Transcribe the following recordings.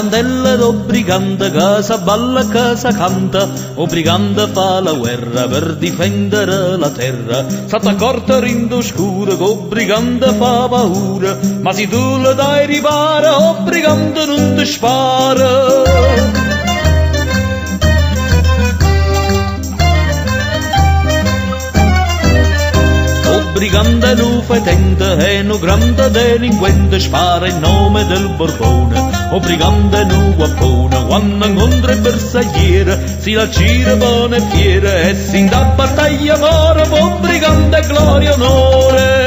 Tarantella do brigante che sa balla che sa canta, o brigante fa la guerra per difendere la terra. Sata corta rindo scura, o brigante fa paura, ma se tu le dai ripara, o brigante non ti spara. Brigante nu fetente e nu grande delinquente spara in nome del Borbone. O brigante nu guappone quando incontra il bersagliere si la gira buona e fiera e si da battaglia muore. O brigante gloria e onore.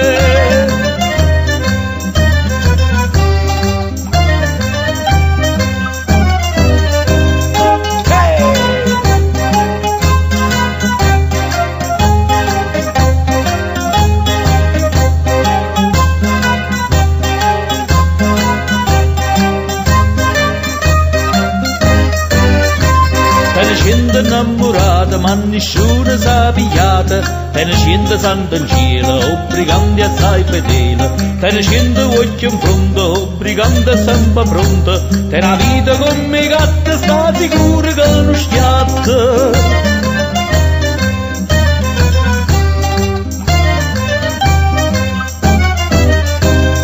Scende innamorata ma nessuno sa pigliata, te ne scende santo in cielo, o brigante assai fedele, te ne scende occhio in fronte, o brigante sempre pronto, te la vita come gatta sta sicura che non schiatta.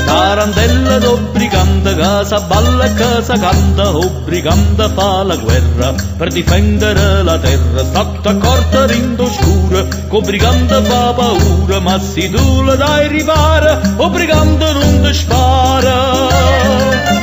Tarantella do brigante che sa balla e che sa canta, o brigante fa la guerra per difendere la terra. Sotto corta rindo scura, co brigante fa paura, ma se tu le dai ripara, o brigante non ti spara.